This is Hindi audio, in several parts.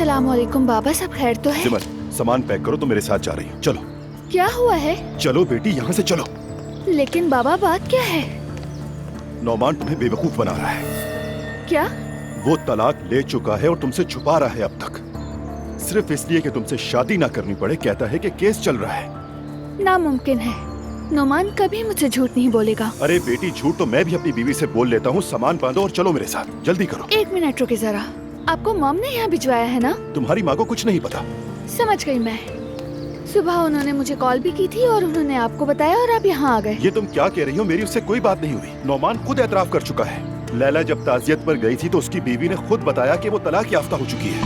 अस्सलाम वालेकुम बाबा, सब खैर तो है? सिमर, सामान पैक करो तो मेरे साथ जा रही हूँ। चलो। क्या हुआ है? चलो बेटी, यहाँ से चलो। लेकिन बाबा बात क्या है? नौमान तुम्हें बेवकूफ बना रहा है। क्या? वो तलाक ले चुका है और तुमसे छुपा रहा है अब तक, सिर्फ इसलिए कि तुमसे शादी ना करनी पड़े। कहता है कि केस चल रहा है। नामुमकिन है, नौमान कभी मुझसे झूठ नहीं बोलेगा। अरे बेटी, झूठ तो मैं भी अपनी बीवी से बोल लेता हूँ। सामान बांधो और चलो मेरे साथ, जल्दी करो। 1 मिनट रुके जरा। आपको मॉम ने यहाँ भिजवाया है ना? तुम्हारी माँ को कुछ नहीं पता। समझ गई मैं। सुबह उन्होंने मुझे कॉल भी की थी और उन्होंने आपको बताया और आप यहाँ आ गए। ये तुम क्या कह रही हो? मेरी उससे कोई बात नहीं हुई। नौमान खुद एतराफ कर चुका है। लैला जब ताजियत पर गई थी तो उसकी बीवी ने खुद बताया कि वो तलाक याफ्ता हो चुकी है।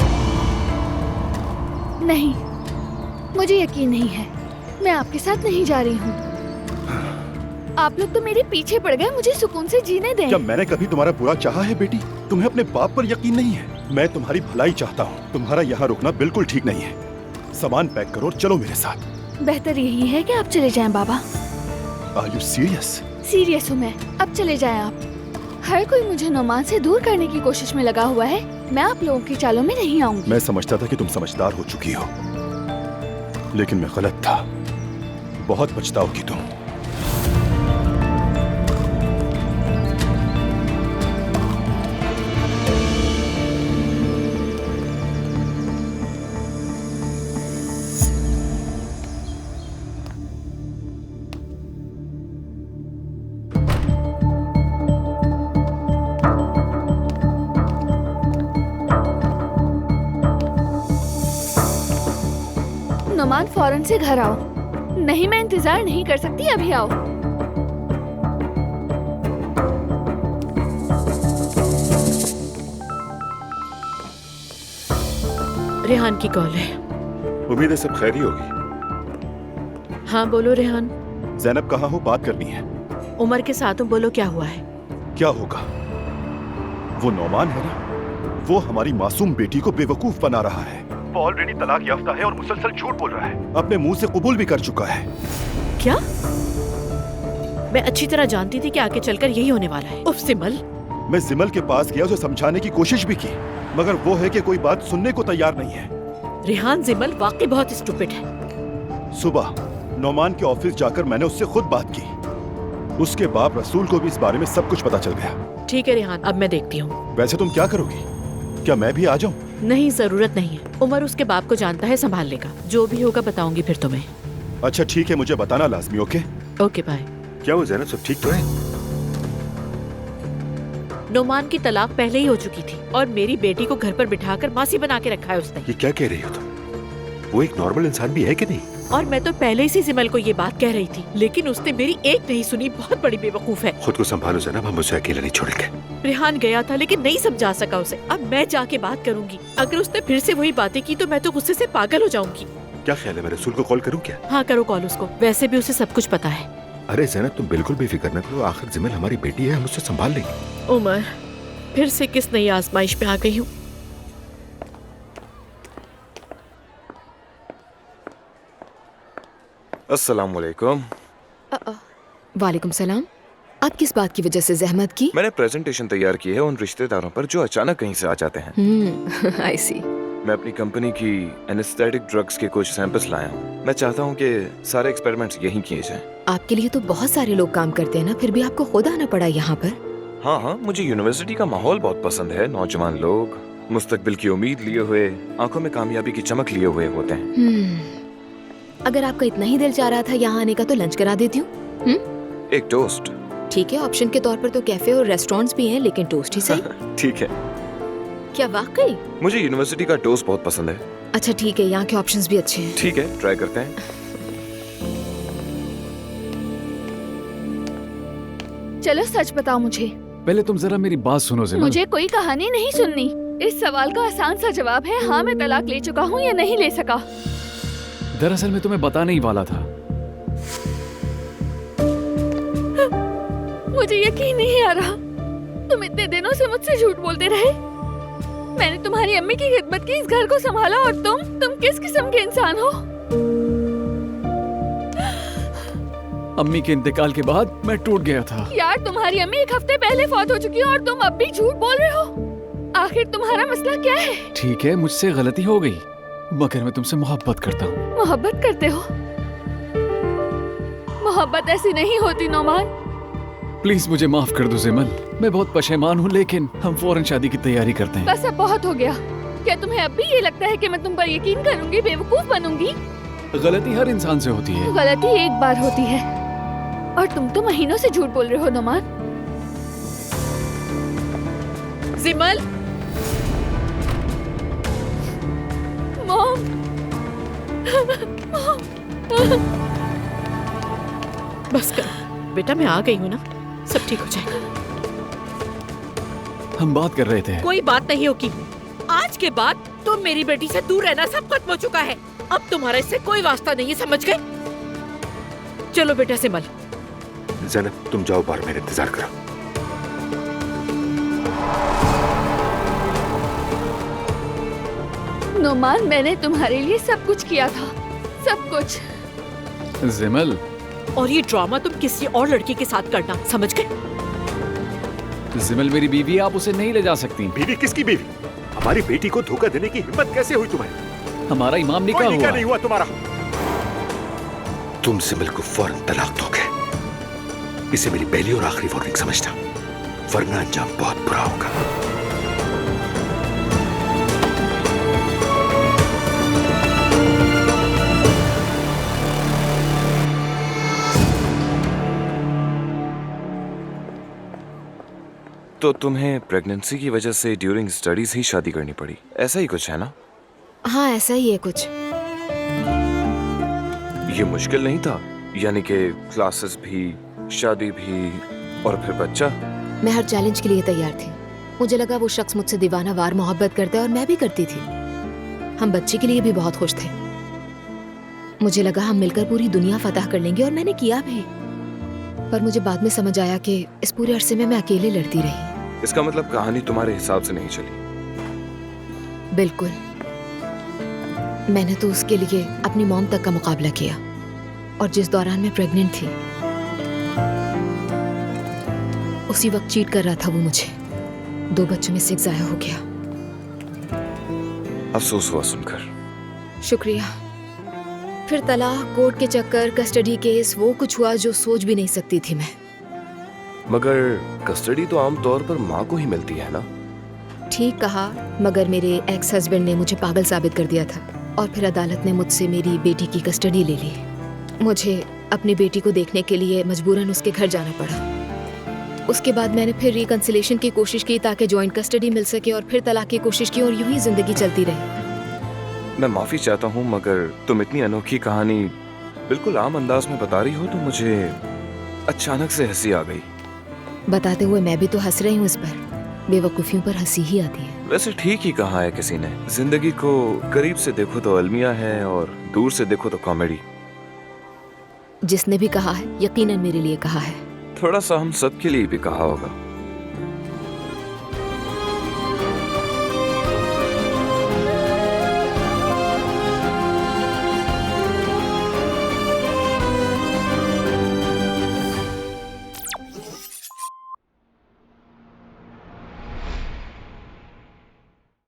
नहीं, मुझे यकीन नहीं है। मैं आपके साथ नहीं जा रही हूँ। आप लोग तो मेरे पीछे पड़ गए। मुझे सुकून से जीने दें। क्या मैंने कभी तुम्हारा बुरा चाहा है बेटी? तुम्हें अपने बाप पर यकीन नहीं है? मैं तुम्हारी भलाई चाहता हूँ। तुम्हारा यहाँ रुकना बिल्कुल ठीक नहीं है। सामान पैक करो और चलो मेरे साथ। बेहतर यही है कि आप चले जाएं बाबा। Are you serious? सीरियस हूँ मैं। अब चले जाएं आप। हर कोई मुझे नौमान से दूर करने की कोशिश में लगा हुआ है। मैं आप लोगों की चालों में नहीं आऊंगी। मैं समझता था कि तुम समझदार हो चुकी हो, लेकिन मैं गलत था। बहुत पछताओगी तुम। नौमान, फौरन से घर आओ। नहीं, मैं इंतजार नहीं कर सकती। अभी आओ। रेहान की कॉल है। उम्मीद है सब खैर ही होगी। हाँ बोलो रेहान। ज़ैनब कहाँ हो? बात करनी है। उमर के साथ हूँ, बोलो क्या हुआ है? क्या होगा? वो नौमान है ना, वो हमारी मासूम बेटी को बेवकूफ बना रहा है। वो ऑलरेडी तलाक याफ्ता है और मुसलसल झूठ बोल रहा है। अपने मुंह से कबूल भी कर चुका है। क्या? मैं अच्छी तरह जानती थी कि आगे चलकर यही होने वाला है। उफ सिमल। मैं जिमल के पास गया, उसे समझाने की कोशिश भी की, मगर वो है कि कोई बात सुनने को तैयार नहीं है। रेहान, जिमल वाकई बहुत स्टूपिड है। सुबह नौमान के ऑफिस जाकर मैंने उससे खुद बात की। उसके बाप रसूल को भी इस बारे में सब कुछ पता चल गया। ठीक है रेहान, अब मैं देखती हूँ। वैसे तुम क्या करोगी? क्या मैं भी आ जाऊं? नहीं, जरूरत नहीं है। उमर उसके बाप को जानता है, संभाल लेगा। जो भी होगा बताऊंगी फिर तुम्हें। अच्छा ठीक है, मुझे बताना लाजमी। Okay okay bye. क्या वो ज़ैनब सब ठीक तो है? नौमान की तलाक पहले ही हो चुकी थी और मेरी बेटी को घर पर बिठाकर मासी बना के रखा है उसने। ये क्या कह रही हो तुम? वो एक नॉर्मल इंसान भी है कि नहीं? और मैं तो पहले से सिमल को ये बात कह रही थी, लेकिन उसने मेरी एक नहीं सुनी। बहुत बड़ी बेवकूफ है। खुद को संभालो ज़ैनब, हम उसे अकेला नहीं छोड़ेंगे। रेहान गया था लेकिन नहीं समझा सका उसे। अब मैं जाके बात करूंगी। अगर उसने फिर से वही बातें की तो मैं तो गुस्से से पागल हो जाऊंगी। क्या ख्याल है, मैं रसूल को कॉल करूं क्या? हाँ करो कॉल उसको, वैसे भी उसे सब कुछ पता है। अरे ज़ैनब, तुम बिल्कुल भी फिक्र न करो। आखिर जिमल हमारी बेटी है, हम उसे संभाल लेंगे। उमर, फिर से किस नई आजमाइश में आ गई हूँ। अस्सलाम वालेकुम। वालेकुम सलाम। आप किस बात की वजह से जहमत की? मैंने प्रेजेंटेशन तैयार की है उन रिश्तेदारों पर जो अचानक कहीं से आ जाते हैं। आई सी। मैं अपनी कंपनी की एनेस्थेटिक ड्रग्स के कुछ सैंपल्स लाया हूँ। मैं चाहता हूँ कि सारे एक्सपेरिमेंट्स यहीं किए जाएं। आपके लिए तो बहुत सारे लोग काम करते हैं ना, फिर भी आपको खुद आना पड़ा यहाँ पर। हाँ हाँ, मुझे यूनिवर्सिटी का माहौल बहुत पसंद है। नौजवान लोग मुस्तकबिल की उम्मीद लिए हुए, आंखों में कामयाबी की चमक लिए हुए होते हैं। अगर आपका इतना ही दिल चाह रहा था यहाँ आने का तो लंच करा देती हूँ। एक टोस्ट। ठीक है, ऑप्शन के तौर पर तो कैफे और रेस्टोरेंट्स भी हैं, लेकिन टोस्ट ही सही। ठीक है। क्या वाकई? मुझे यूनिवर्सिटी का टोस्ट बहुत पसंद है। अच्छा ठीक है, यहाँ के ऑप्शंस भी अच्छे हैं। ठीक है, ट्राई करते हैं। चलो सच बताओ मुझे। पहले तुम जरा मेरी बात सुनो ज़िमल। मुझे कोई कहानी नहीं सुननी। इस सवाल का आसान सा जवाब है हाँ, मैं तलाक ले चुका हूँ या नहीं ले सका। दरअसल मैं तुम्हें बताने ही वाला था। मुझे यकीन नहीं आ रहा, तुम इतने दिनों से मुझसे झूठ बोलते रहे। मैंने तुम्हारी अम्मी की खिदमत की, इस घर को संभाला, और तुम किस किस्म के इंसान हो? अम्मी के इंतकाल के बाद मैं टूट गया था। यार, तुम्हारी अम्मी 1 हफ्ते पहले फौत हो चुकी है और तुम अब भी झूठ बोल रहे हो। आखिर तुम्हारा मसला क्या है? ठीक है, मुझसे गलती हो गई, मगर मैं तुमसे मोहब्बत करता हूँ। मोहब्बत करते हो? मोहब्बत ऐसी नहीं होती नोमान। प्लीज मुझे माफ कर दो जिमल, मैं बहुत पशेमान हूँ, लेकिन हम फौरन शादी की तैयारी करते हैं। बस अब बहुत हो गया। क्या तुम्हें अब भी ये लगता है कि मैं तुम पर यकीन करूंगी, बेवकूफ बनूंगी? गलती हर इंसान से होती है। गलती एक बार होती है और तुम तो महीनों से झूठ बोल रहे हो नोमान। जिमल, मॉम। बस कर बेटा, मैं आ गई हूँ ना, सब ठीक हो जाएगा। हम बात कर रहे थे। कोई बात नहीं होगी। आज के बाद तुम मेरी बेटी से दूर रहना सब खत्म हो चुका है। अब तुम्हारा इससे कोई वास्ता नहीं है, समझ गए? चलो बेटा सिमल। ज़ैनब, तुम जाओ, बाहर मेरा इंतजार करो। नोमान, मैंने तुम्हारे लिए सब कुछ किया था, सब कुछ। जिमल, और ये ड्रामा तुम किसी और लड़की के साथ करना, समझ गए? जिमल मेरी बीवी है, आप उसे नहीं ले जा सकती। बीवी? किसकी बीवी? हमारी बेटी को धोखा देने की हिम्मत कैसे हुई तुम्हें? हमारा इमाम निकाह कोई निकाह हुआ। नहीं हुआ तुम्हारा। तुम सिमल को फौरन तलाक दोगे। इसे मेरी पहली और आखिरी वार्निंग समझना, वरना अंजाम बहुत बुरा होगा। तो तुम्हें प्रेगनेंसी की वजह से ड्यूरिंग स्टडीज ही शादी करनी पड़ी, ऐसा ही कुछ है ना? हाँ, ऐसा ही है कुछ। ये मुश्किल नहीं था, यानी कि क्लासेस भी, शादी भी और फिर बच्चा? मैं हर चैलेंज के लिए तैयार थी। मुझे लगा वो शख्स मुझसे दीवाना वार मोहब्बत करता है और मैं भी करती थी। हम बच्चे के लिए भी बहुत खुश थे। मुझे लगा हम मिलकर पूरी दुनिया फतह कर लेंगे और मैंने किया भी। पर मुझे बाद में समझ आया कि इस पूरे अरसे में मैं अकेले लड़ती रही। इसका मतलब कहानी तुम्हारे हिसाब से नहीं चली? बिल्कुल। मैंने तो उसके लिए अपनी मॉम तक का मुकाबला किया, और जिस दौरान मैं प्रेग्नेंट थी उसी वक्त चीट कर रहा था वो मुझे। 2 बच्चों में से एक जाया हो गया। अफसोस हुआ सुनकर। शुक्रिया। फिर तलाक, कोर्ट के चक्कर, कस्टडी केस, वो कुछ हुआ जो सोच भी नहीं सकती थी मैं। मगर कस्टडी तो आमतौर पर माँ को ही मिलती है ना? ठीक कहा, मगर मेरे एक्स हस्बैंड ने मुझे पागल साबित कर दिया था और फिर अदालत ने मुझसे मेरी बेटी की कस्टडी ले ली। मुझे अपनी बेटी को देखने के लिए मजबूरन उसके घर जाना पड़ा। उसके बाद मैंने फिर रिकंसिलेशन की कोशिश की ताकि जॉइंट कस्टडी मिल सके, और फिर तलाक की कोशिश की, और यूं ही जिंदगी चलती रही। मैं माफी चाहता हूँ, मगर तुम इतनी अनोखी कहानी बिल्कुल आम अंदाज में बता रही हो तो मुझे अचानक से हंसी आ गई। बताते हुए मैं भी तो हंस रही हूँ इस पर। बेवकूफियों पर हंसी ही आती है। वैसे ठीक ही कहा है किसी ने, जिंदगी को करीब से देखो तो अलमिया है और दूर से देखो तो कॉमेडी। जिसने भी कहा है यकीनन मेरे लिए कहा है। थोड़ा सा हम सब के लिए भी कहा होगा।